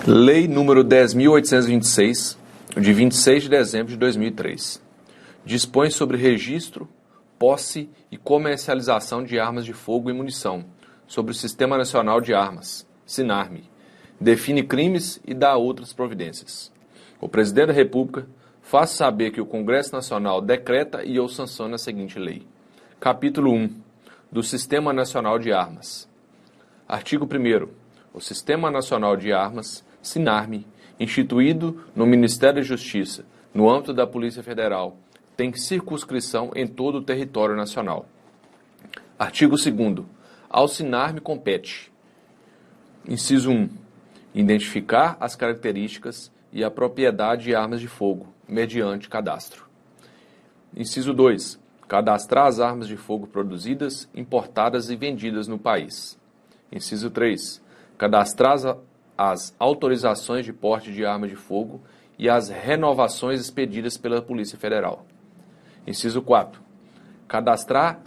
Lei número 10.826, de 26 de dezembro de 2003. Dispõe sobre registro, posse e comercialização de armas de fogo e munição, sobre o Sistema Nacional de Armas, SINARME. Define crimes e dá outras providências. O Presidente da República faz saber que o Congresso Nacional decreta e ou sanciona a seguinte lei. Capítulo 1. Do Sistema Nacional de Armas. Artigo 1º. O Sistema Nacional de Armas, SINARME, instituído no Ministério da Justiça, no âmbito da Polícia Federal, tem circunscrição em todo o território nacional. Artigo 2º. Ao SINARME compete: inciso 1. Identificar as características e a propriedade de armas de fogo, mediante cadastro. Inciso 2. Cadastrar as armas de fogo produzidas, importadas e vendidas no país. Inciso 3. Cadastrar as autorizações de porte de arma de fogo e as renovações expedidas pela Polícia Federal. Inciso 4. Cadastrar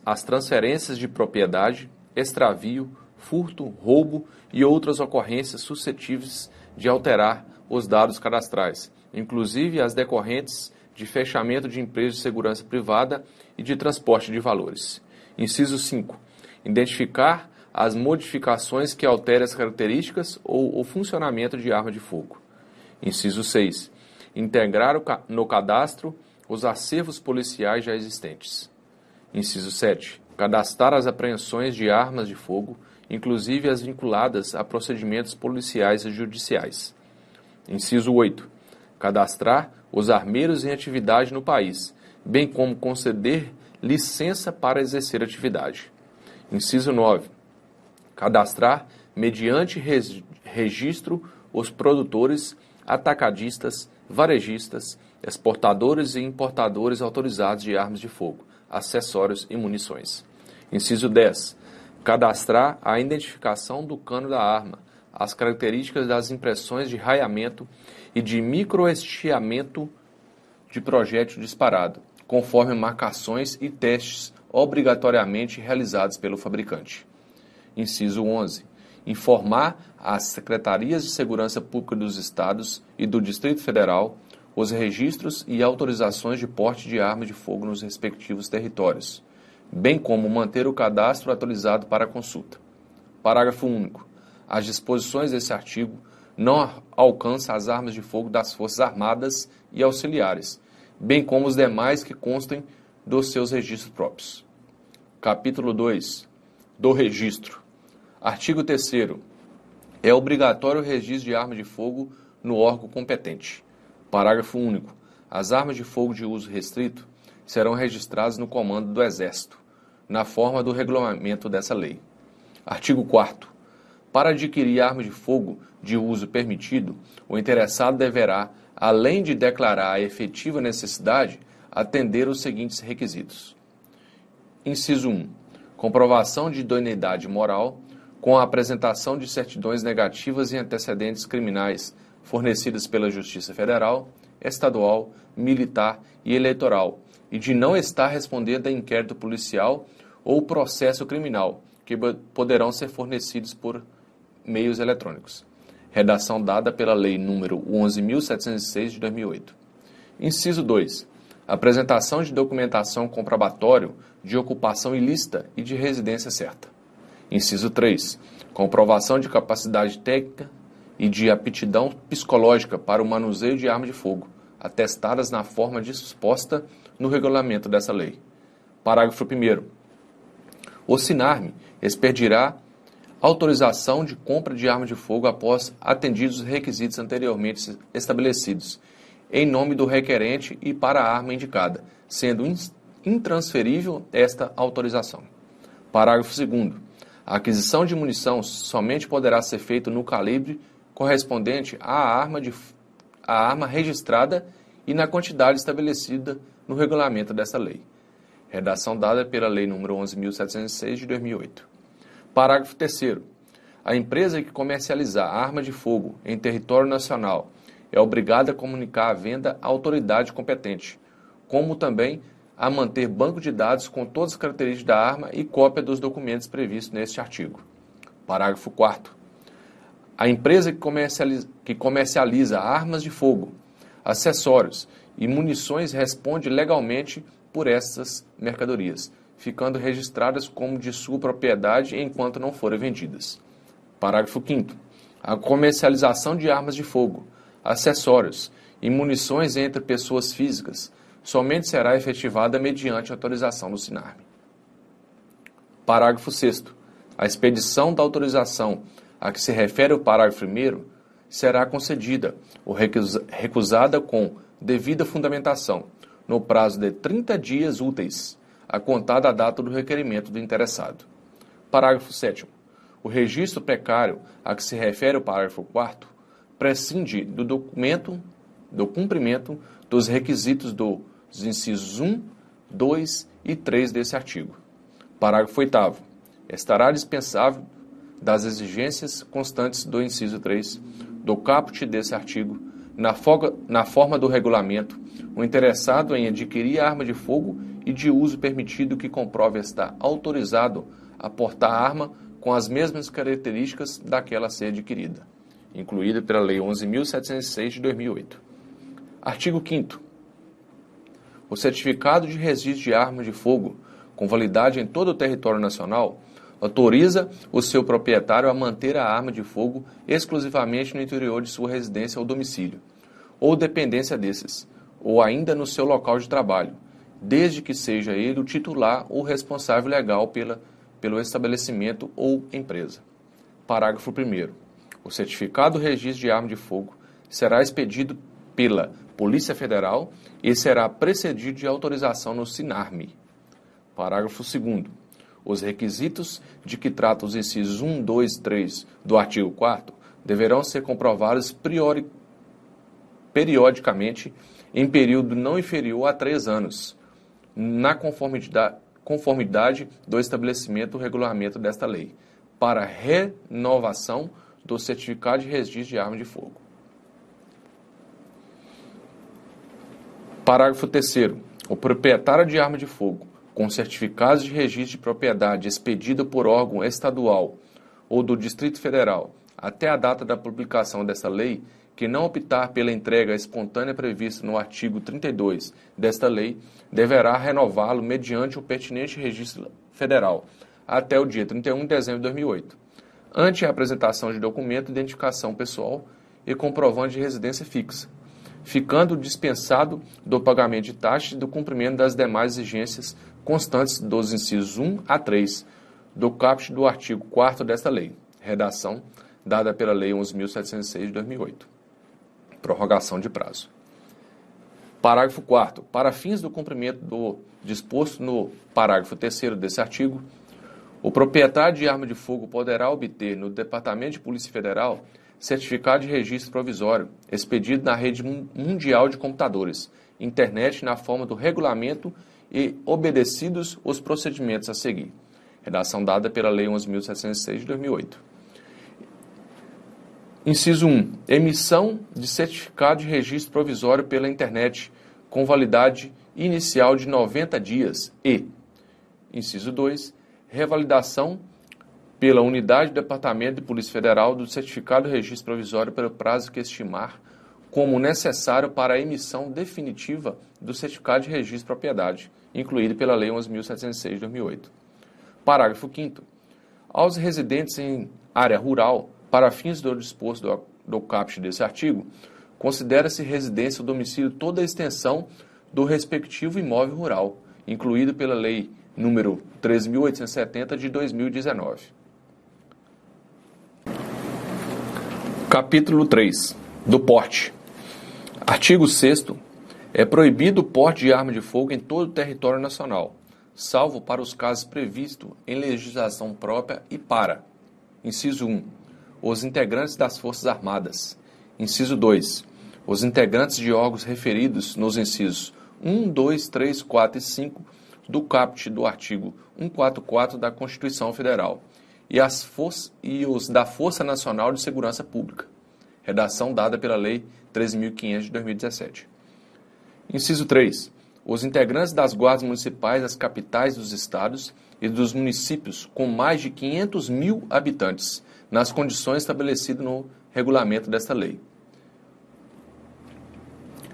as transferências de propriedade, extravio, furto, roubo e outras ocorrências suscetíveis de alterar os dados cadastrais, inclusive as decorrentes de fechamento de empresas de segurança privada e de transporte de valores. Inciso 5. Identificar as modificações que alterem as características ou o funcionamento de arma de fogo. Inciso 6. Integrar no cadastro os acervos policiais já existentes. Inciso 7. Cadastrar as apreensões de armas de fogo, inclusive as vinculadas a procedimentos policiais e judiciais. Inciso 8. Cadastrar os armeiros em atividade no país, bem como conceder licença para exercer atividade. Inciso 9. Cadastrar, mediante registro, os produtores, atacadistas, varejistas, exportadores e importadores autorizados de armas de fogo, acessórios e munições. Inciso 10. Cadastrar a identificação do cano da arma, as características das impressões de raiamento e de microestiamento de projétil disparado, conforme marcações e testes obrigatoriamente realizados pelo fabricante. Inciso 11. Informar às Secretarias de Segurança Pública dos Estados e do Distrito Federal os registros e autorizações de porte de arma de fogo nos respectivos territórios, bem como manter o cadastro atualizado para consulta. Parágrafo único. As disposições desse artigo não alcançam as armas de fogo das Forças Armadas e auxiliares, bem como os demais que constem dos seus registros próprios. Capítulo 2. Do registro. Artigo 3º. É obrigatório o registro de arma de fogo no órgão competente. Parágrafo único. As armas de fogo de uso restrito serão registradas no comando do Exército, na forma do regulamento dessa lei. Artigo 4º. Para adquirir arma de fogo de uso permitido, o interessado deverá, além de declarar a efetiva necessidade, atender os seguintes requisitos. Inciso 1. Comprovação de idoneidade moral, com a apresentação de certidões negativas e antecedentes criminais fornecidas pela Justiça Federal, Estadual, Militar e Eleitoral, e de não estar respondendo a inquérito policial ou processo criminal, que poderão ser fornecidos por meios eletrônicos. Redação dada pela Lei nº 11.706 de 2008. Inciso 2. Apresentação de documentação comprobatório de ocupação ilícita e de residência certa. Inciso 3. Comprovação de capacidade técnica e de aptidão psicológica para o manuseio de arma de fogo, atestadas na forma disposta no regulamento dessa lei. Parágrafo 1º. O SINARME expedirá autorização de compra de arma de fogo após atendidos os requisitos anteriormente estabelecidos, em nome do requerente e para a arma indicada, sendo intransferível esta autorização. Parágrafo 2º. A aquisição de munição somente poderá ser feita no calibre correspondente à arma registrada e na quantidade estabelecida no regulamento dessa lei. Redação dada pela Lei nº 11.706 de 2008. Parágrafo 3º. A empresa que comercializar arma de fogo em território nacional é obrigada a comunicar a venda à autoridade competente, como também a manter banco de dados com todas as características da arma e cópia dos documentos previstos neste artigo. Parágrafo 4º. A empresa que comercializa armas de fogo, acessórios e munições responde legalmente por essas mercadorias, ficando registradas como de sua propriedade enquanto não forem vendidas. Parágrafo 5º. A comercialização de armas de fogo, acessórios e munições entre pessoas físicas somente será efetivada mediante autorização do SINARME. Parágrafo 6º. A expedição da autorização a que se refere o parágrafo 1º será concedida ou recusada com devida fundamentação, no prazo de 30 dias úteis, a contar da data do requerimento do interessado. Parágrafo 7º. O registro precário a que se refere o parágrafo 4º prescinde do cumprimento dos requisitos dos incisos 1, 2 e 3 desse artigo. Parágrafo 8º. Estará dispensável das exigências constantes do inciso 3 do caput desse artigo, na forma do regulamento, o interessado em adquirir arma de fogo e de uso permitido que comprove estar autorizado a portar arma com as mesmas características daquela a ser adquirida, incluída pela Lei 11.706 de 2008. Artigo 5º. O certificado de registro de armas de fogo, com validade em todo o território nacional, autoriza o seu proprietário a manter a arma de fogo exclusivamente no interior de sua residência ou domicílio, ou dependência desses, ou ainda no seu local de trabalho, desde que seja ele o titular ou responsável legal pelo estabelecimento ou empresa. Parágrafo 1º. O certificado do registro de arma de fogo será expedido pela Polícia Federal e será precedido de autorização no SINARME. Parágrafo 2º. Os requisitos de que tratam os incisos 1, 2 e 3 do artigo 4º deverão ser comprovados periodicamente em período não inferior a 3 anos, na conformidade do estabelecimento do regulamento desta lei, para renovação do certificado de registro de arma de fogo. Parágrafo 3º. O proprietário de arma de fogo, com certificados de registro de propriedade expedido por órgão estadual ou do Distrito Federal até a data da publicação desta lei, que não optar pela entrega espontânea prevista no artigo 32 desta lei, deverá renová-lo mediante o pertinente registro federal até o dia 31 de dezembro de 2008, ante a apresentação de documento de identificação pessoal e comprovante de residência fixa, ficando dispensado do pagamento de taxas e do cumprimento das demais exigências constantes dos incisos 1 a 3 do caput do artigo 4º desta lei, redação dada pela Lei 11.706 de 2008. Prorrogação de prazo. Parágrafo 4º. Para fins do cumprimento do disposto no parágrafo 3º desse artigo, o proprietário de arma de fogo poderá obter no Departamento de Polícia Federal certificado de registro provisório expedido na rede mundial de computadores, internet na forma do regulamento e obedecidos os procedimentos a seguir. Redação dada pela Lei 11.706 de 2008. Inciso 1. Emissão de certificado de registro provisório pela internet com validade inicial de 90 dias e, inciso 2, revalidação pela Unidade do Departamento de Polícia Federal do certificado de registro provisório pelo prazo que estimar como necessário para a emissão definitiva do certificado de registro de propriedade, incluído pela Lei 11.706 de 2008. Parágrafo 5º. Aos residentes em área rural, para fins do disposto do caput desse artigo, considera-se residência ou domicílio toda a extensão do respectivo imóvel rural, incluído pela Lei número 13.870 de 2019. Capítulo 3. Do porte. Artigo 6º. É proibido o porte de arma de fogo em todo o território nacional, salvo para os casos previstos em legislação própria e para: inciso 1. Os integrantes das Forças Armadas. Inciso 2. Os integrantes de órgãos referidos nos incisos 1, 2, 3, 4 e 5 do caput do artigo 144 da Constituição Federal e os da Força Nacional de Segurança Pública. Redação dada pela Lei 13.500 de 2017. Inciso 3. Os integrantes das guardas municipais das capitais dos estados e dos municípios com mais de 500.000 habitantes, nas condições estabelecidas no regulamento desta lei.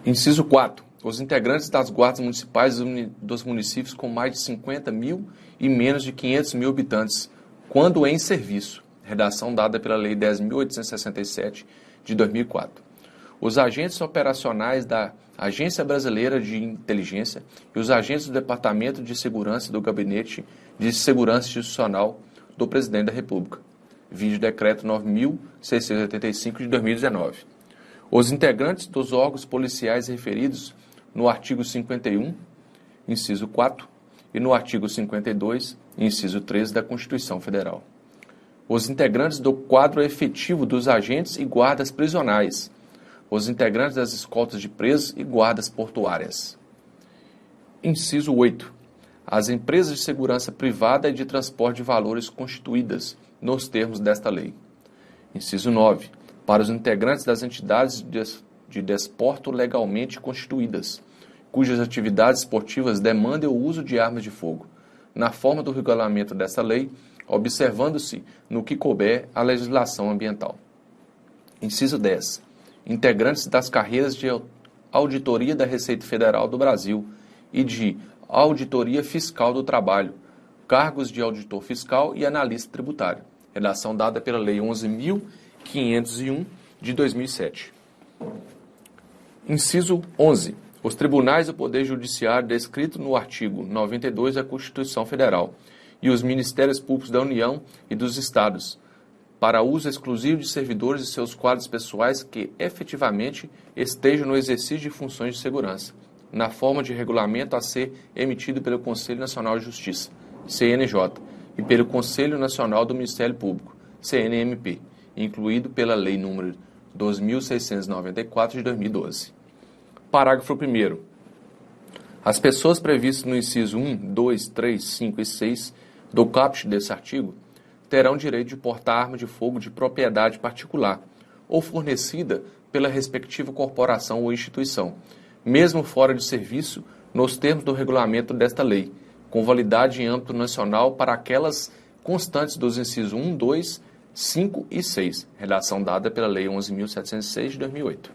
Inciso 4. Os integrantes das guardas municipais dos municípios com mais de 50 mil e menos de 500 mil habitantes, quando em serviço. Redação dada pela Lei 10.867, de 2004. Os agentes operacionais da Agência Brasileira de Inteligência e os agentes do Departamento de Segurança do Gabinete de Segurança Institucional do Presidente da República. Vídeo Decreto 9.685, de 2019. Os integrantes dos órgãos policiais referidos no artigo 51, inciso 4, e no artigo 52, inciso 13 da Constituição Federal. Os integrantes do quadro efetivo dos agentes e guardas prisionais. Os integrantes das escoltas de presos e guardas portuárias. Inciso 8. As empresas de segurança privada e de transporte de valores constituídas nos termos desta lei. Inciso 9. Para os integrantes das entidades de desporto legalmente constituídas, cujas atividades esportivas demandem o uso de armas de fogo, na forma do regulamento desta lei, observando-se, no que couber, a legislação ambiental. Inciso 10. Integrantes das carreiras de Auditoria da Receita Federal do Brasil e de Auditoria Fiscal do Trabalho, cargos de auditor fiscal e analista tributário. Redação dada pela Lei 11.501, de 2007. Inciso 11. Os tribunais do Poder Judiciário descrito no artigo 92 da Constituição Federal e os Ministérios Públicos da União e dos Estados, para uso exclusivo de servidores e seus quadros pessoais que efetivamente estejam no exercício de funções de segurança, na forma de regulamento a ser emitido pelo Conselho Nacional de Justiça, CNJ, e pelo Conselho Nacional do Ministério Público, CNMP, incluído pela Lei nº 2.694, de 2012. Parágrafo 1º. As pessoas previstas no inciso 1, 2, 3, 5 e 6 do caput desse artigo terão direito de portar arma de fogo de propriedade particular ou fornecida pela respectiva corporação ou instituição, mesmo fora de serviço, nos termos do regulamento desta lei, com validade em âmbito nacional para aquelas constantes dos incisos 1, 2, 5 e 6, redação dada pela Lei 11.706, de 2008.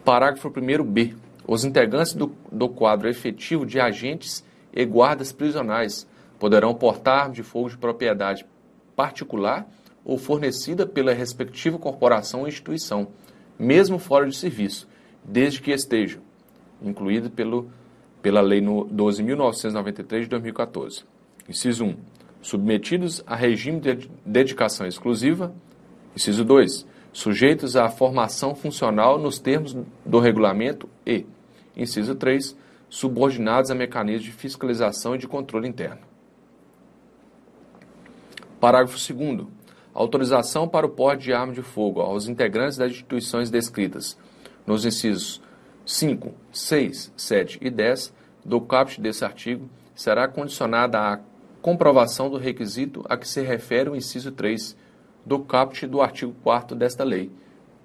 Parágrafo 1º-B. Os integrantes do quadro efetivo de agentes e guardas prisionais poderão portar arma de fogo de propriedade particular ou fornecida pela respectiva corporação ou instituição, mesmo fora de serviço, desde que estejam, incluído pela Lei 12.993, de 2014. Inciso 1. Submetidos a regime de dedicação exclusiva. Inciso 2. Sujeitos à formação funcional nos termos do regulamento e, inciso 3, subordinados a mecanismos de fiscalização e de controle interno. Parágrafo 2º. Autorização para o porte de arma de fogo aos integrantes das instituições descritas nos incisos 5, 6, 7 e 10 do caput desse artigo será condicionada à comprovação do requisito a que se refere o inciso 3 do caput do artigo 4º desta lei,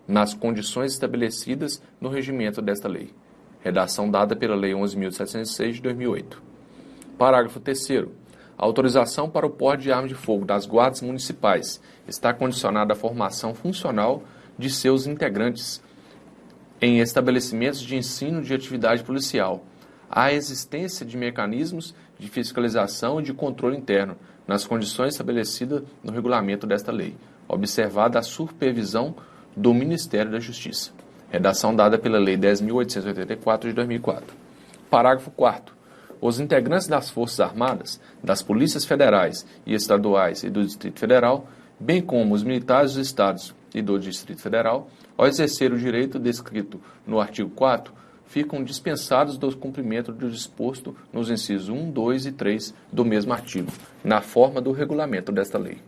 nas condições estabelecidas no regimento desta lei. Redação dada pela Lei 11.706, de 2008. Parágrafo 3º. A autorização para o porte de arma de fogo das guardas municipais está condicionada à formação funcional de seus integrantes em estabelecimentos de ensino de atividade policial, à existência de mecanismos de fiscalização e de controle interno, nas condições estabelecidas no regulamento desta lei, observada a supervisão do Ministério da Justiça. Redação dada pela Lei 10.884, de 2004. Parágrafo 4º. Os integrantes das Forças Armadas, das Polícias Federais e Estaduais e do Distrito Federal, bem como os militares dos Estados e do Distrito Federal, ao exercer o direito descrito no artigo 4º, ficam dispensados do cumprimento do disposto nos incisos 1, 2 e 3 do mesmo artigo, na forma do regulamento desta lei.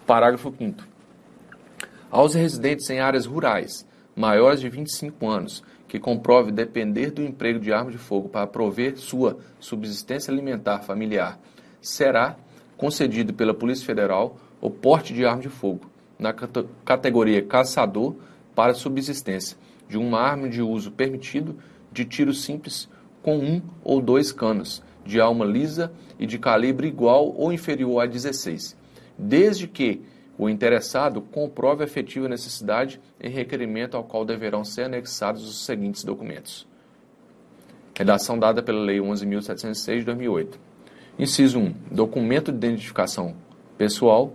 Parágrafo 5º. Aos residentes em áreas rurais, maiores de 25 anos, que comprove depender do emprego de arma de fogo para prover sua subsistência alimentar familiar, será concedido pela Polícia Federal o porte de arma de fogo, na categoria caçador para subsistência, de uma arma de uso permitido de tiro simples com 1 ou 2 canos, de alma lisa e de calibre igual ou inferior a 16, desde que o interessado comprove a efetiva necessidade em requerimento ao qual deverão ser anexados os seguintes documentos. Redação dada pela Lei 11.706 de 2008. Inciso 1. Documento de identificação pessoal.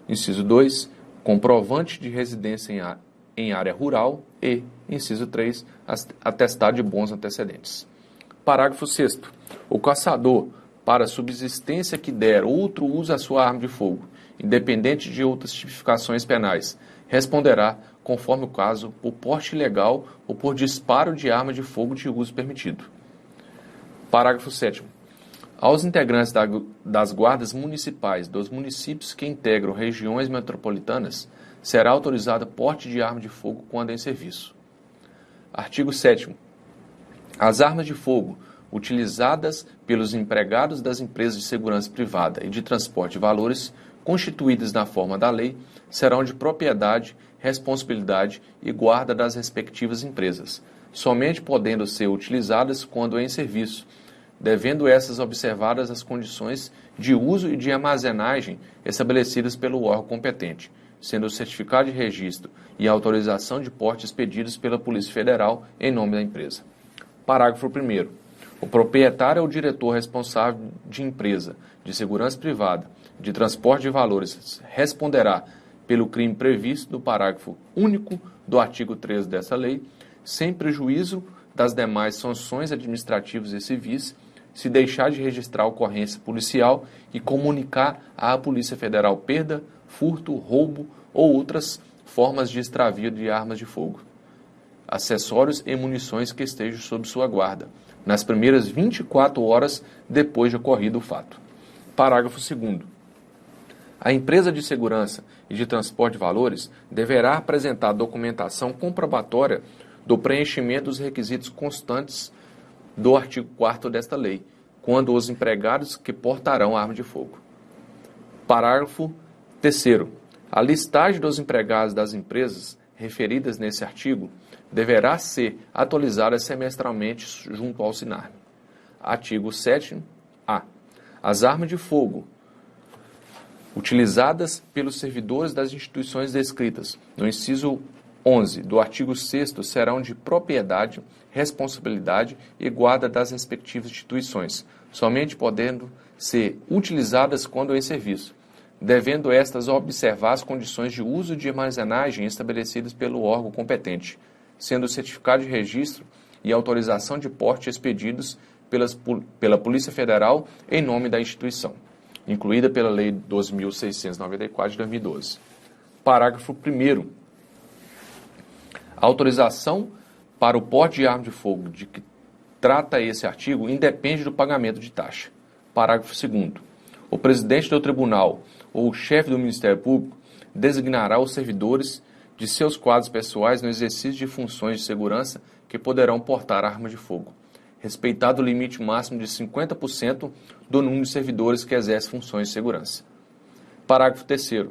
Inciso 2. Comprovante de residência em área rural. E, inciso 3. Atestado de bons antecedentes. Parágrafo 6º. O caçador, para subsistência que der outro uso à sua arma de fogo, independente de outras tipificações penais, responderá, conforme o caso, por porte ilegal ou por disparo de arma de fogo de uso permitido. Parágrafo 7º. Aos integrantes das guardas municipais dos municípios que integram regiões metropolitanas, será autorizado porte de arma de fogo quando em serviço. Artigo 7º. As armas de fogo utilizadas pelos empregados das empresas de segurança privada e de transporte de valores, constituídas na forma da lei, serão de propriedade, responsabilidade e guarda das respectivas empresas, somente podendo ser utilizadas quando em serviço, devendo essas observadas as condições de uso e de armazenagem estabelecidas pelo órgão competente, sendo o certificado de registro e a autorização de porte expedidos pela Polícia Federal em nome da empresa. Parágrafo 1º. O proprietário ou diretor responsável de empresa de segurança privada de transporte de valores responderá pelo crime previsto no parágrafo único do artigo 13 dessa lei, sem prejuízo das demais sanções administrativas e civis, se deixar de registrar a ocorrência policial e comunicar à Polícia Federal perda, furto, roubo ou outras formas de extravio de armas de fogo, acessórios e munições que estejam sob sua guarda, nas primeiras 24 horas depois de ocorrido o fato. Parágrafo 2º. A empresa de segurança e de transporte de valores deverá apresentar documentação comprobatória do preenchimento dos requisitos constantes do artigo 4º desta lei, quando os empregados que portarão arma de fogo. Parágrafo 3º. A listagem dos empregados das empresas referidas nesse artigo deverá ser atualizada semestralmente junto ao SINARME. Artigo 7º-A. As armas de fogo utilizadas pelos servidores das instituições descritas no inciso 11 do artigo 6º serão de propriedade, responsabilidade e guarda das respectivas instituições, somente podendo ser utilizadas quando em serviço, devendo estas observar as condições de uso e de armazenagem estabelecidas pelo órgão competente, sendo o certificado de registro e autorização de porte expedidos pela Polícia Federal em nome da instituição, incluída pela Lei 12.694 de 2012. Parágrafo 1º. A autorização para o porte de arma de fogo de que trata esse artigo independe do pagamento de taxa. Parágrafo 2º. O presidente do tribunal ou o chefe do Ministério Público designará os servidores de seus quadros pessoais no exercício de funções de segurança que poderão portar arma de fogo, respeitado o limite máximo de 50% do número de servidores que exercem funções de segurança. Parágrafo 3º.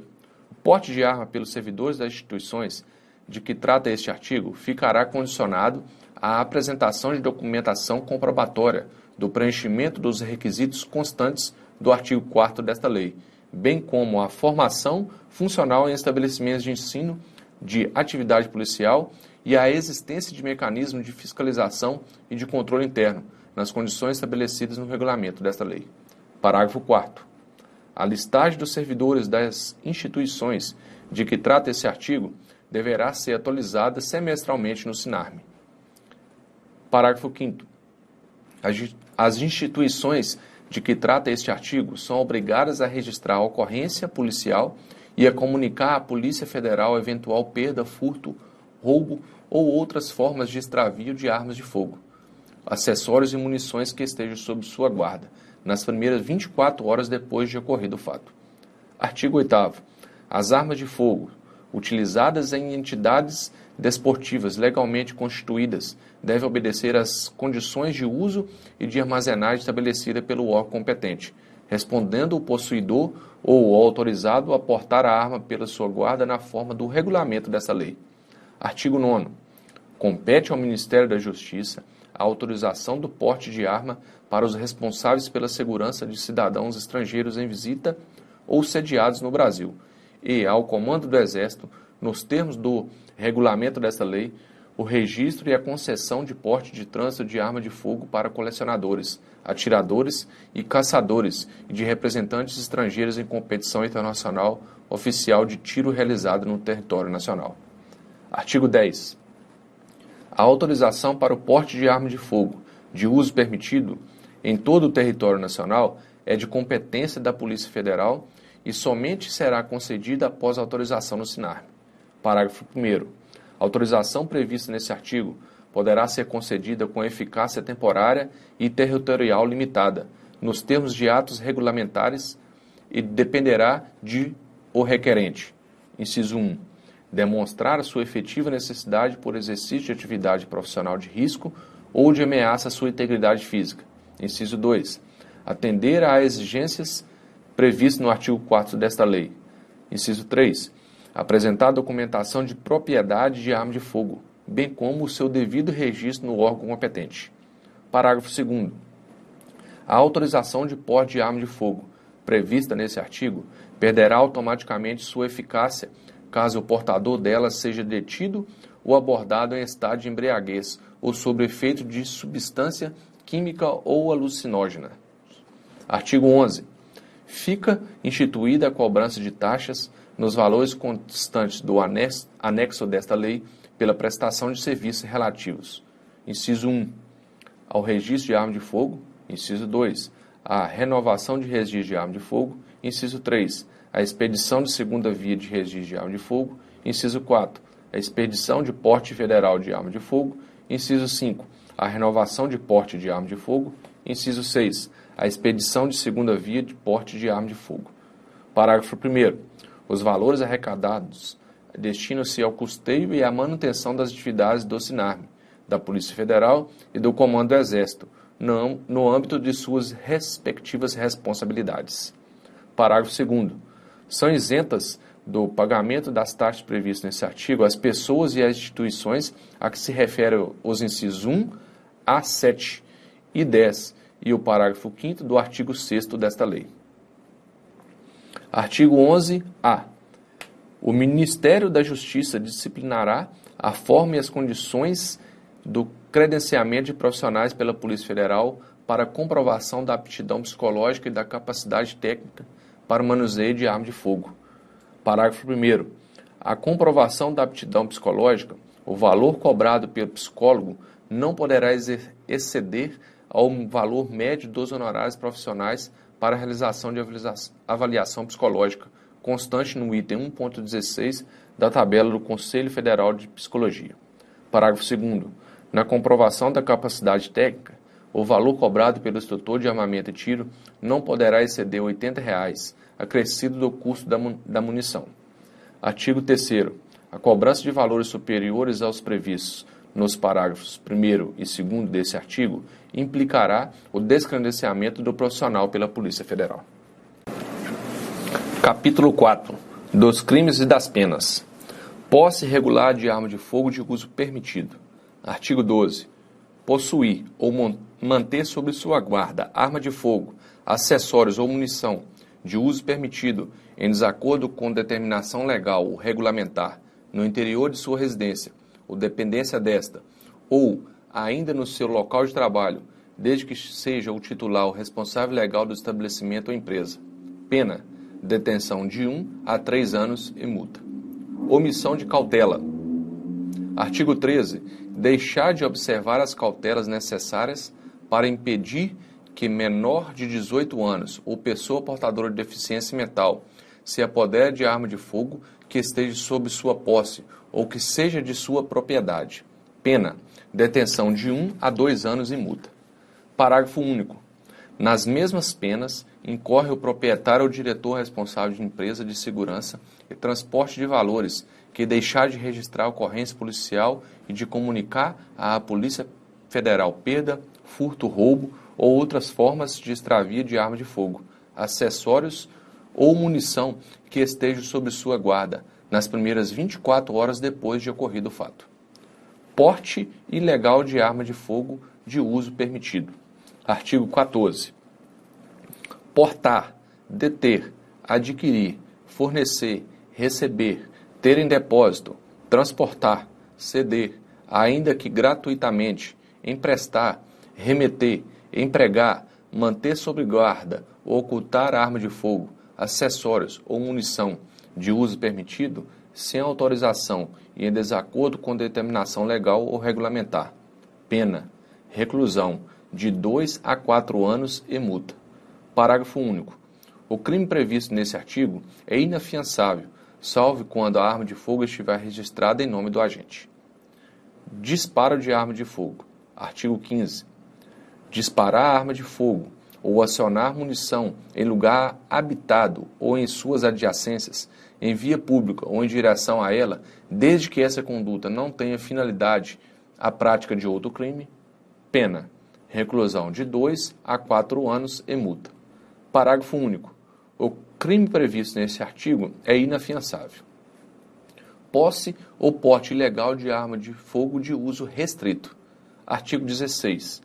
O porte de arma pelos servidores das instituições de que trata este artigo ficará condicionado à apresentação de documentação comprobatória do preenchimento dos requisitos constantes do artigo 4º desta lei, bem como a formação funcional em estabelecimentos de ensino de atividade policial e a existência de mecanismos de fiscalização e de controle interno, nas condições estabelecidas no regulamento desta lei. Parágrafo 4º. A listagem dos servidores das instituições de que trata esse artigo deverá ser atualizada semestralmente no SINARME. Parágrafo 5º. As instituições de que trata este artigo são obrigadas a registrar a ocorrência policial e a comunicar à Polícia Federal eventual perda, furto, roubo ou outras formas de extravio de armas de fogo, acessórios e munições que estejam sob sua guarda, nas primeiras 24 horas depois de ocorrido o fato. Artigo 8º. As armas de fogo utilizadas em entidades desportivas legalmente constituídas devem obedecer às condições de uso e de armazenagem estabelecidas pelo órgão competente, respondendo o possuidor ou o autorizado a portar a arma pela sua guarda na forma do regulamento dessa lei. Artigo 9º. Compete ao Ministério da Justiça a autorização do porte de arma para os responsáveis pela segurança de cidadãos estrangeiros em visita ou sediados no Brasil, e ao Comando do Exército, nos termos do regulamento desta lei, o registro e a concessão de porte de trânsito de arma de fogo para colecionadores, atiradores e caçadores e de representantes estrangeiros em competição internacional oficial de tiro realizado no território nacional. Artigo 10. A autorização para o porte de arma de fogo de uso permitido em todo o território nacional é de competência da Polícia Federal e somente será concedida após autorização no SINARM. Parágrafo 1º. A autorização prevista nesse artigo poderá ser concedida com eficácia temporária e territorial limitada, nos termos de atos regulamentares e dependerá de o requerente. Inciso 1. Demonstrar a sua efetiva necessidade por exercício de atividade profissional de risco ou de ameaça à sua integridade física. Inciso 2. Atender a exigências previstas no artigo 4º desta lei. Inciso 3. Apresentar documentação de propriedade de arma de fogo, bem como o seu devido registro no órgão competente. Parágrafo 2º. A autorização de porte de arma de fogo, prevista nesse artigo, perderá automaticamente sua eficácia caso o portador dela seja detido ou abordado em estado de embriaguez ou sob efeito de substância química ou alucinógena. Artigo 11. Fica instituída a cobrança de taxas nos valores constantes do anexo desta lei pela prestação de serviços relativos. Inciso 1. Ao registro de arma de fogo. Inciso 2. A renovação de registro de arma de fogo. Inciso 3. A expedição de segunda via de registro de arma de fogo. Inciso 4. A expedição de porte federal de arma de fogo. Inciso 5. A renovação de porte de arma de fogo. Inciso 6. A expedição de segunda via de porte de arma de fogo. Parágrafo 1º. Os valores arrecadados destinam-se ao custeio e à manutenção das atividades do SINARM, da Polícia Federal e do Comando do Exército, no âmbito de suas respectivas responsabilidades. Parágrafo 2º. São isentas do pagamento das taxas previstas nesse artigo as pessoas e as instituições a que se referem os incisos 1 a 7 e 10 e o parágrafo 5º do artigo 6º desta lei. Artigo 11-A. O Ministério da Justiça disciplinará a forma e as condições do credenciamento de profissionais pela Polícia Federal para comprovação da aptidão psicológica e da capacidade técnica para o manuseio de arma de fogo. Parágrafo 1º. A comprovação da aptidão psicológica, o valor cobrado pelo psicólogo não poderá exceder ao valor médio dos honorários profissionais para a realização de avaliação psicológica, constante no item 1.16 da tabela do Conselho Federal de Psicologia. Parágrafo 2º. Na comprovação da capacidade técnica, o valor cobrado pelo instrutor de armamento e tiro não poderá exceder R$ 80,00, acrescido do custo da munição. Artigo 3º. A cobrança de valores superiores aos previstos nos parágrafos 1º e 2º desse artigo implicará o descredenciamento do profissional pela Polícia Federal. Capítulo 4. Dos crimes e das penas. Posse irregular de arma de fogo de uso permitido. Artigo 12. Possuir ou manter sob sua guarda arma de fogo, acessórios ou munição de uso permitido em desacordo com determinação legal ou regulamentar no interior de sua residência ou dependência desta, ou ainda no seu local de trabalho, desde que seja o titular o responsável legal do estabelecimento ou empresa. Pena: detenção de 1 a 3 anos e multa. Omissão de cautela. Artigo 13. Deixar de observar as cautelas necessárias para impedir que menor de 18 anos ou pessoa portadora de deficiência mental se apodere de arma de fogo que esteja sob sua posse ou que seja de sua propriedade. Pena: detenção de 1 a 2 anos e multa. Parágrafo único. Nas mesmas penas, incorre o proprietário ou diretor responsável de empresa de segurança e transporte de valores que deixar de registrar ocorrência policial e de comunicar à Polícia Federal perda, furto, roubo ou outras formas de extravio de arma de fogo, acessórios ou munição que estejam sob sua guarda nas primeiras 24 horas depois de ocorrido o fato. Porte ilegal de arma de fogo de uso permitido. Artigo 14. Portar, deter, adquirir, fornecer, receber, ter em depósito, transportar, ceder, ainda que gratuitamente, emprestar, remeter, empregar, manter sob guarda ou ocultar arma de fogo, acessórios ou munição de uso permitido, sem autorização e em desacordo com determinação legal ou regulamentar. Pena: reclusão de 2 a 4 anos e multa. Parágrafo único. O crime previsto nesse artigo é inafiançável, salvo quando a arma de fogo estiver registrada em nome do agente. Disparo de arma de fogo. Artigo 15. Disparar arma de fogo ou acionar munição em lugar habitado ou em suas adjacências, em via pública ou em direção a ela, desde que essa conduta não tenha finalidade a prática de outro crime. Pena: reclusão de 2 a 4 anos e multa. Parágrafo único. O crime previsto nesse artigo é inafiançável. Posse ou porte ilegal de arma de fogo de uso restrito. Artigo 16.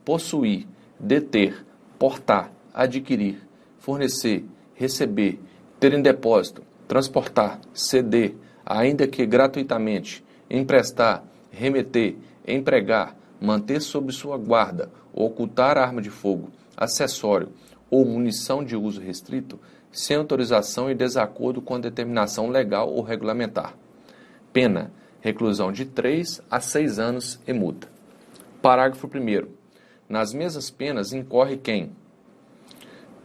Possuir, deter, portar, adquirir, fornecer, receber, ter em depósito, transportar, ceder, ainda que gratuitamente, emprestar, remeter, empregar, manter sob sua guarda ou ocultar arma de fogo, acessório ou munição de uso restrito, sem autorização e desacordo com a determinação legal ou regulamentar. Pena: reclusão de 3 a 6 anos e multa. Parágrafo 1º. Nas mesmas penas incorre quem: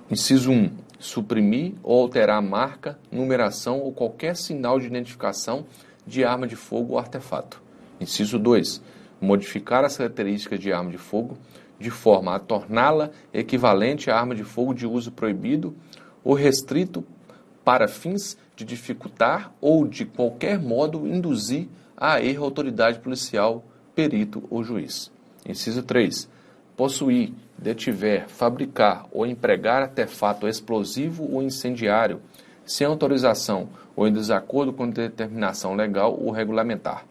inciso 1. Suprimir ou alterar marca, numeração ou qualquer sinal de identificação de arma de fogo ou artefato. Inciso 2. Modificar as características de arma de fogo de forma a torná-la equivalente à arma de fogo de uso proibido ou restrito para fins de dificultar ou de qualquer modo induzir a erro a autoridade policial, perito ou juiz. Inciso 3. Possuir, detiver, fabricar ou empregar artefato explosivo ou incendiário sem autorização ou em desacordo com determinação legal ou regulamentar.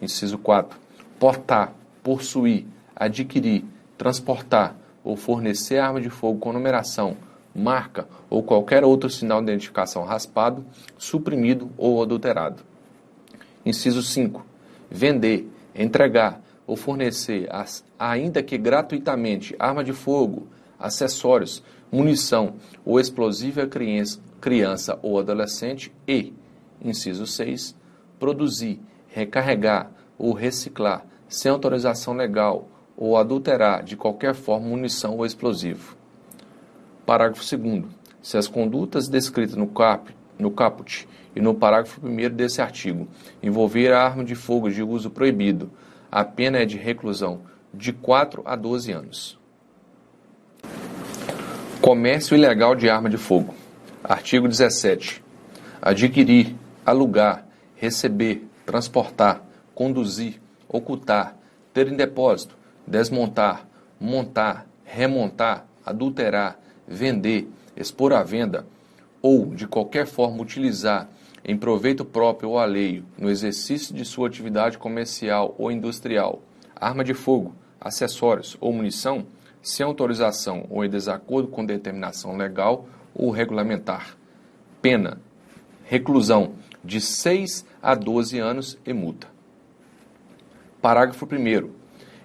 Inciso 4. Portar, possuir, adquirir, transportar ou fornecer arma de fogo com numeração, marca ou qualquer outro sinal de identificação raspado, suprimido ou adulterado. Inciso 5. Vender, entregar ou fornecer, ainda que gratuitamente, arma de fogo, acessórios, munição ou explosivo a criança ou adolescente e, inciso 6, produzir, recarregar ou reciclar, sem autorização legal, ou adulterar de qualquer forma munição ou explosivo. Parágrafo 2º. Se as condutas descritas no caput e no parágrafo 1º desse artigo envolver a arma de fogo de uso proibido, a pena é de reclusão de 4 a 12 anos. Comércio ilegal de arma de fogo. Artigo 17. Adquirir, alugar, receber, transportar, conduzir, ocultar, ter em depósito, desmontar, montar, remontar, adulterar, vender, expor à venda ou, de qualquer forma, utilizar em proveito próprio ou alheio, no exercício de sua atividade comercial ou industrial, arma de fogo, acessórios ou munição, sem autorização ou em desacordo com determinação legal ou regulamentar. Pena: reclusão de 6 a 12 anos e multa. Parágrafo 1º.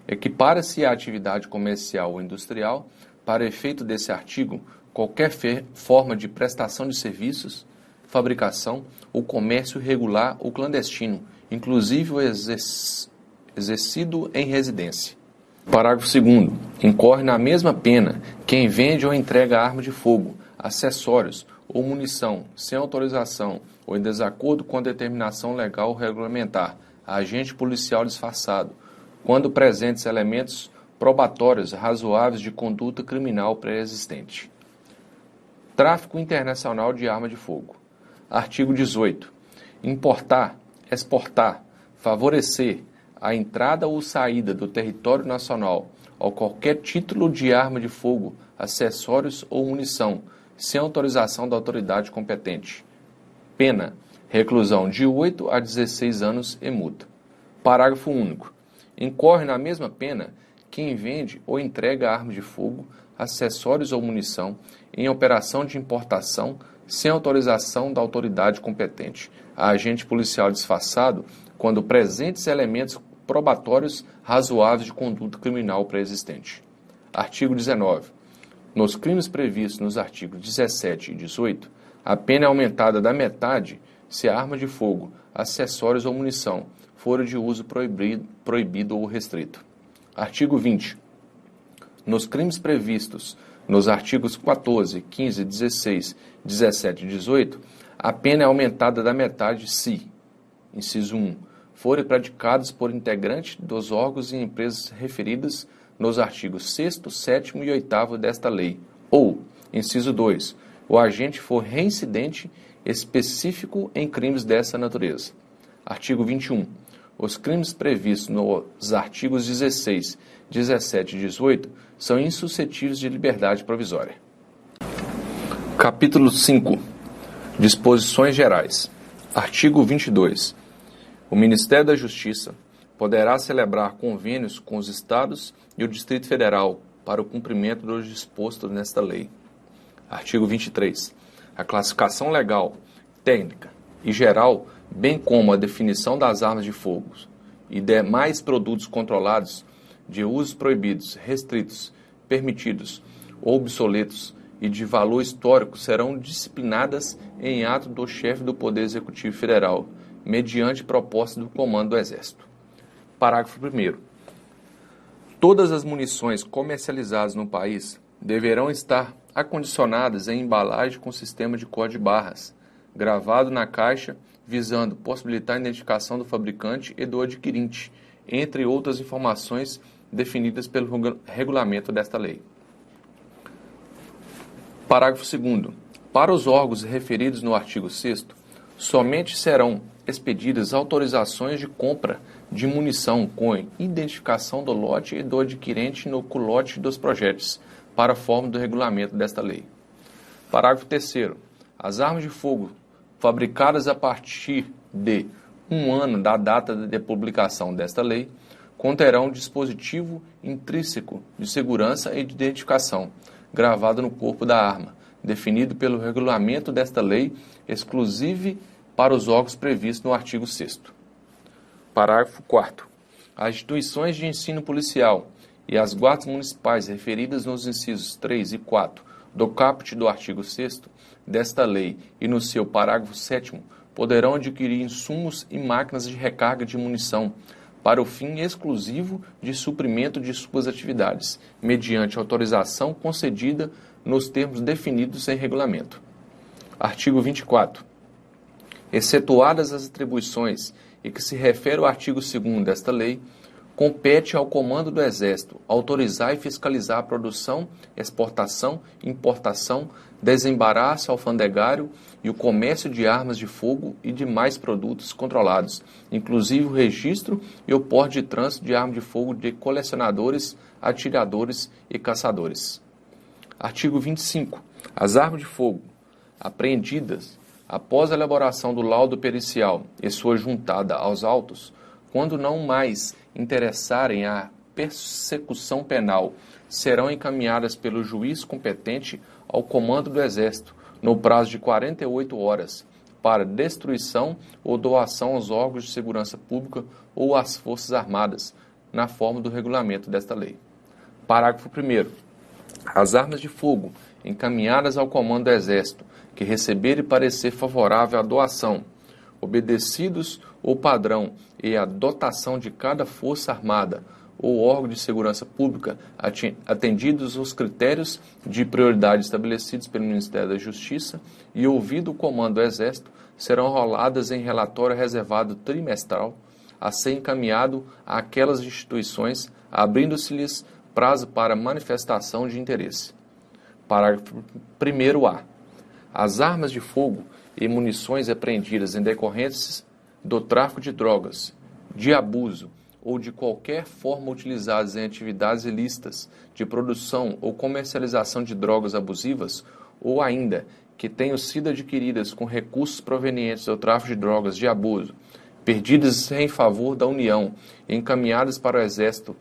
Equipara-se à atividade comercial ou industrial, para efeito desse artigo, qualquer forma de prestação de serviços, fabricação ou comércio irregular ou clandestino, inclusive o exercido em residência. Parágrafo 2º. Incorre na mesma pena quem vende ou entrega arma de fogo, acessórios ou munição, sem autorização ou em desacordo com a determinação legal ou regulamentar, a agente policial disfarçado, quando presentes elementos probatórios razoáveis de conduta criminal pré-existente. Tráfico internacional de arma de fogo. Artigo 18. Importar, exportar, favorecer a entrada ou saída do território nacional ou qualquer título de arma de fogo, acessórios ou munição, sem autorização da autoridade competente. Pena: reclusão de 8 a 16 anos e multa. Parágrafo único. Incorre na mesma pena quem vende ou entrega arma de fogo, acessórios ou munição em operação de importação sem autorização da autoridade competente, a agente policial disfarçado, quando presentes elementos probatórios razoáveis de conduta criminal pré-existente. Artigo 19. Nos crimes previstos nos artigos 17 e 18, a pena é aumentada da metade se a arma de fogo, acessórios ou munição forem de uso proibido ou restrito. Artigo 20. Nos crimes previstos nos artigos 14, 15, 16, 17 e 18, a pena é aumentada da metade se, inciso 1, forem praticados por integrantes dos órgãos e empresas referidas nos artigos 6º, 7º e 8º desta lei, ou, inciso 2, o agente for reincidente específico em crimes dessa natureza. Artigo 21. Os crimes previstos nos artigos 16, 17 e 18 são insuscetíveis de liberdade provisória. Capítulo 5. Disposições gerais. Artigo 22. O Ministério da Justiça poderá celebrar convênios com os Estados e o Distrito Federal para o cumprimento dos dispostos nesta lei. Artigo 23. A classificação legal, técnica e geral, bem como a definição das armas de fogo e demais produtos controlados de usos proibidos, restritos, permitidos ou obsoletos e de valor histórico serão disciplinadas em ato do chefe do Poder Executivo Federal, mediante proposta do Comando do Exército. Parágrafo 1º. Todas as munições comercializadas no país deverão estar acondicionadas em embalagem com sistema de código de barras, gravado na caixa, visando possibilitar a identificação do fabricante e do adquirente, entre outras informações definidas pelo regulamento desta lei. Parágrafo 2º. Para os órgãos referidos no artigo 6º, somente serão expedidas autorizações de compra de munição com identificação do lote e do adquirente no culote dos projéteis, para a forma do regulamento desta lei. Parágrafo 3º. As armas de fogo fabricadas a partir de 1 ano da data de publicação desta lei conterão dispositivo intrínseco de segurança e de identificação, gravado no corpo da arma, definido pelo regulamento desta lei, exclusivo para os órgãos previstos no artigo 6º. Parágrafo 4º. As instituições de ensino policial e as guardas municipais referidas nos incisos 3 e 4 do caput do artigo 6º desta lei e no seu parágrafo 7º poderão adquirir insumos e máquinas de recarga de munição para o fim exclusivo de suprimento de suas atividades, mediante autorização concedida nos termos definidos em regulamento. Artigo 24. Excetuadas as atribuições e que se refere ao artigo 2º desta lei, compete ao Comando do Exército autorizar e fiscalizar a produção, exportação, importação, desembaraço alfandegário e o comércio de armas de fogo e demais produtos controlados, inclusive o registro e o porte de trânsito de armas de fogo de colecionadores, atiradores e caçadores. Artigo 25. As armas de fogo apreendidas após a elaboração do laudo pericial e sua juntada aos autos, quando não mais interessarem a persecução penal, serão encaminhadas pelo juiz competente ao Comando do Exército, no prazo de 48 horas, para destruição ou doação aos órgãos de segurança pública ou às Forças Armadas, na forma do regulamento desta lei. Parágrafo 1º. As armas de fogo encaminhadas ao Comando do Exército, que receberem parecer favorável à doação, obedecidos o padrão e a dotação de cada Força Armada ou órgão de segurança pública, atendidos os critérios de prioridade estabelecidos pelo Ministério da Justiça e ouvido o Comando do Exército, serão roladas em relatório reservado trimestral a ser encaminhado àquelas instituições, abrindo-se-lhes prazo para manifestação de interesse. Parágrafo 1º-A. As armas de fogo e munições apreendidas em decorrência do tráfico de drogas, de abuso ou de qualquer forma utilizadas em atividades ilícitas de produção ou comercialização de drogas abusivas, ou ainda que tenham sido adquiridas com recursos provenientes do tráfico de drogas de abuso, perdidas em favor da União e encaminhadas para o Exército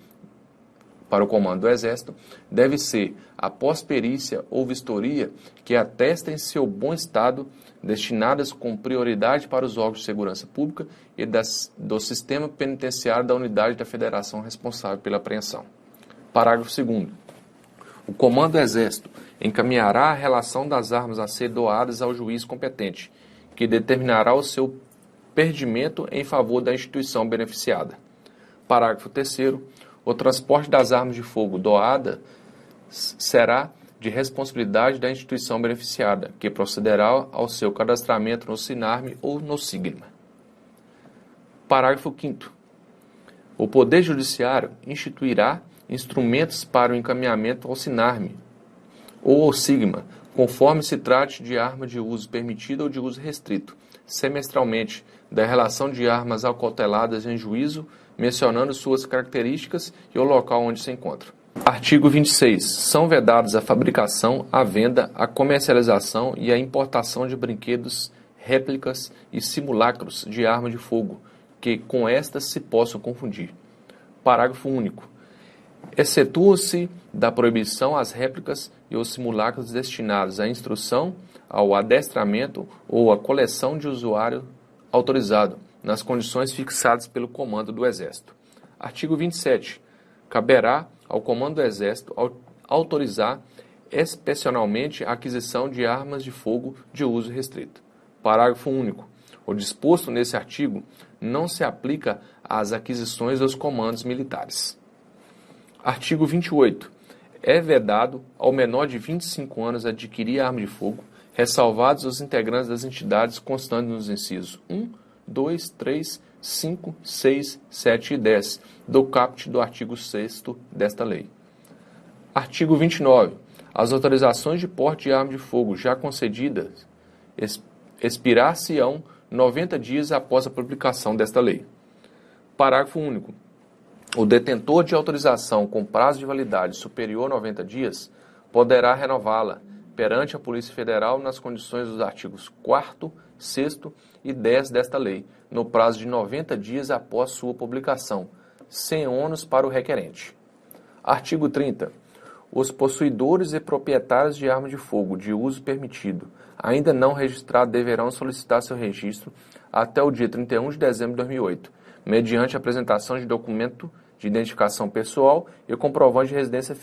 para o comando do Exército deve ser, após perícia ou vistoria que atestem seu bom estado, destinadas com prioridade para os órgãos de segurança pública e do sistema penitenciário da unidade da federação responsável pela apreensão. Parágrafo 2º. O comando do Exército encaminhará a relação das armas a ser doadas ao juiz competente, que determinará o seu perdimento em favor da instituição beneficiada. Parágrafo 3º. O transporte das armas de fogo doadas será de responsabilidade da instituição beneficiada, que procederá ao seu cadastramento no SINARME ou no SIGMA. Parágrafo 5º. O Poder Judiciário instituirá instrumentos para o encaminhamento ao SINARME ou ao SIGMA, conforme se trate de arma de uso permitido ou de uso restrito, semestralmente, da relação de armas acauteladas em juízo, mencionando suas características e o local onde se encontra. Artigo 26. São vedados a fabricação, a venda, a comercialização e a importação de brinquedos, réplicas e simulacros de arma de fogo, que com estas se possam confundir. Parágrafo único. Excetua-se da proibição as réplicas e os simulacros destinados à instrução, ao adestramento ou à coleção de usuário autorizado, nas condições fixadas pelo Comando do Exército. Artigo 27. Caberá ao Comando do Exército autorizar excepcionalmente a aquisição de armas de fogo de uso restrito. Parágrafo único. O disposto nesse artigo não se aplica às aquisições dos comandos militares. Artigo 28. É vedado ao menor de 25 anos adquirir arma de fogo, ressalvados os integrantes das entidades constantes nos incisos 1, 2, 3, 5, 6, 7 e 10 do caput do artigo 6º desta lei. Artigo 29. As autorizações de porte de arma de fogo já concedidas expirar-se-ão 90 dias após a publicação desta lei. Parágrafo único. O detentor de autorização com prazo de validade superior a 90 dias poderá renová-la perante a Polícia Federal nas condições dos artigos 4º, 6º e 10 desta lei, no prazo de 90 dias após sua publicação, sem ônus para o requerente. Artigo 30. Os possuidores e proprietários de arma de fogo de uso permitido, ainda não registrado, deverão solicitar seu registro até o dia 31 de dezembro de 2008, mediante apresentação de documento de identificação pessoal e comprovante de residência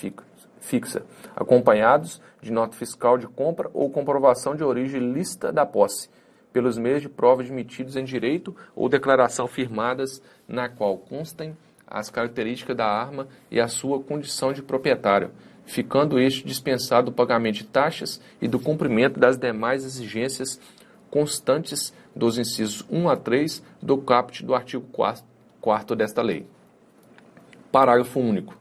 fixa, acompanhados de nota fiscal de compra ou comprovação de origem lícita da posse, pelos meios de prova admitidos em direito ou declaração firmadas, na qual constem as características da arma e a sua condição de proprietário, ficando este dispensado do pagamento de taxas e do cumprimento das demais exigências constantes dos incisos 1 a 3 do caput do artigo 4º desta lei. Parágrafo único.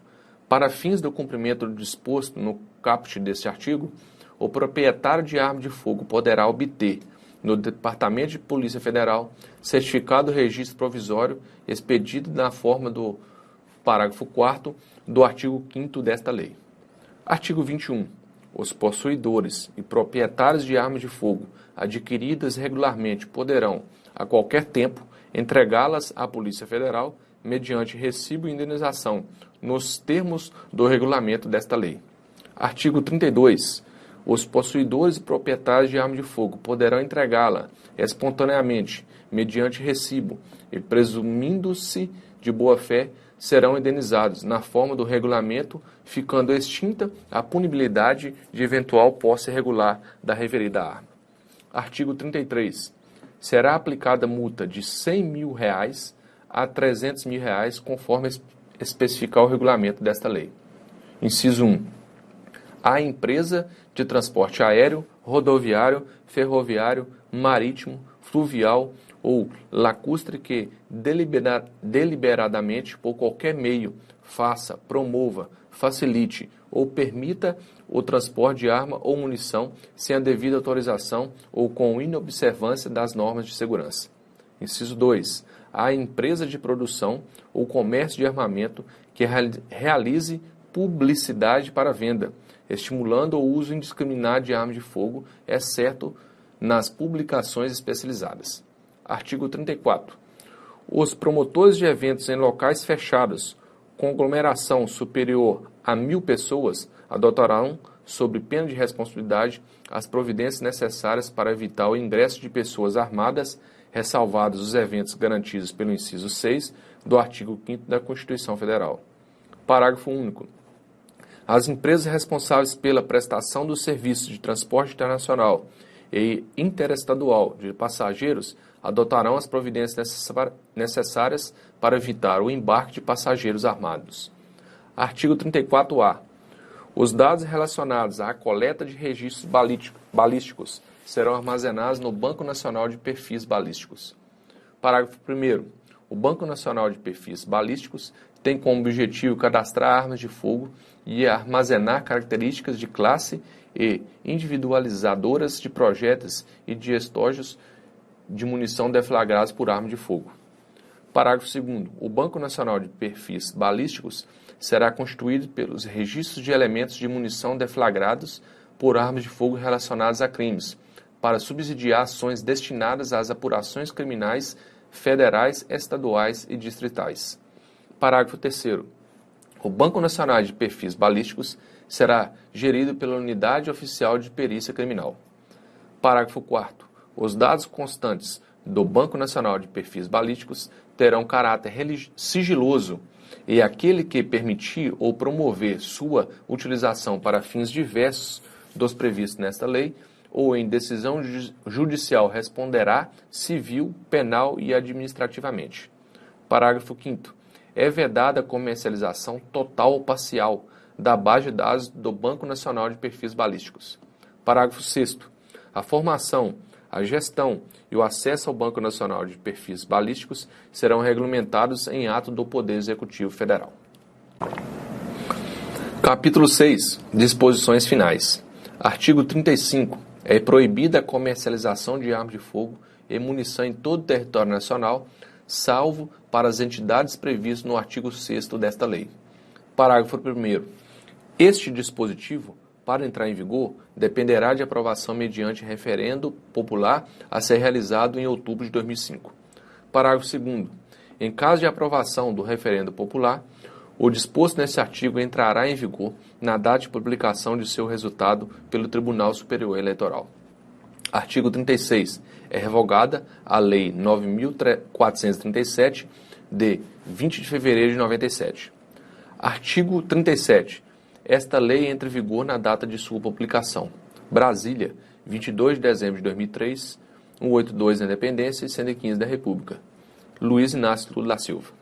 Para fins do cumprimento do disposto no caput deste artigo, o proprietário de arma de fogo poderá obter, no Departamento de Polícia Federal, certificado de registro provisório expedido na forma do parágrafo 4º do artigo 5º desta lei. Artigo 21. Os possuidores e proprietários de armas de fogo adquiridas regularmente poderão, a qualquer tempo, entregá-las à Polícia Federal mediante recibo e indenização, nos termos do regulamento desta lei. Artigo 32. Os possuidores e proprietários de arma de fogo poderão entregá-la espontaneamente, mediante recibo, e presumindo-se de boa-fé, serão indenizados na forma do regulamento, ficando extinta a punibilidade de eventual posse irregular da referida arma. Artigo 33. Será aplicada multa de R$ 100 mil a R$ 300 mil, conforme especificar o regulamento desta lei. Inciso 1. A empresa de transporte aéreo, rodoviário, ferroviário, marítimo, fluvial ou lacustre que deliberadamente, por qualquer meio, faça, promova, facilite ou permita o transporte de arma ou munição sem a devida autorização ou com inobservância das normas de segurança. Inciso 2. A empresa de produção ou comércio de armamento que realize publicidade para venda, estimulando o uso indiscriminado de armas de fogo, exceto nas publicações especializadas. Artigo 34. Os promotores de eventos em locais fechados conglomeração superior a 1.000 pessoas adotarão, sob pena de responsabilidade, as providências necessárias para evitar o ingresso de pessoas armadas, ressalvados os eventos garantidos pelo inciso 6 do artigo 5º da Constituição Federal. Parágrafo único. As empresas responsáveis pela prestação dos serviços de transporte internacional e interestadual de passageiros adotarão as providências necessárias para evitar o embarque de passageiros armados. Artigo 34-A. Os dados relacionados à coleta de registros balísticos serão armazenados no Banco Nacional de Perfis Balísticos. Parágrafo 1º. O Banco Nacional de Perfis Balísticos tem como objetivo cadastrar armas de fogo e armazenar características de classe e individualizadoras de projéteis e de estojos de munição deflagrados por arma de fogo. Parágrafo 2º. O Banco Nacional de Perfis Balísticos será constituído pelos registros de elementos de munição deflagrados por armas de fogo relacionados a crimes, para subsidiar ações destinadas às apurações criminais federais, estaduais e distritais. Parágrafo 3º. O Banco Nacional de Perfis Balísticos será gerido pela Unidade Oficial de Perícia Criminal. Parágrafo 4º. Os dados constantes do Banco Nacional de Perfis Balísticos terão caráter sigiloso e aquele que permitir ou promover sua utilização para fins diversos dos previstos nesta lei ou em decisão judicial responderá civil, penal e administrativamente. Parágrafo 5º. É vedada a comercialização total ou parcial da base de dados do Banco Nacional de Perfis Balísticos. Parágrafo 6º. A formação, a gestão e o acesso ao Banco Nacional de Perfis Balísticos serão regulamentados em ato do Poder Executivo Federal. Capítulo 6. Disposições finais. Artigo 35. É proibida a comercialização de armas de fogo e munição em todo o território nacional, salvo para as entidades previstas no artigo 6º desta lei. Parágrafo 1º. Este dispositivo, para entrar em vigor, dependerá de aprovação mediante referendo popular a ser realizado em outubro de 2005. Parágrafo 2º. Em caso de aprovação do referendo popular, o disposto nesse artigo entrará em vigor na data de publicação de seu resultado pelo Tribunal Superior Eleitoral. Artigo 36. É revogada a Lei 9.437, de 20 de fevereiro de 97. Artigo 37. Esta lei entra em vigor na data de sua publicação. Brasília, 22 de dezembro de 2003, 182 da Independência e 115 da República. Luiz Inácio Lula da Silva.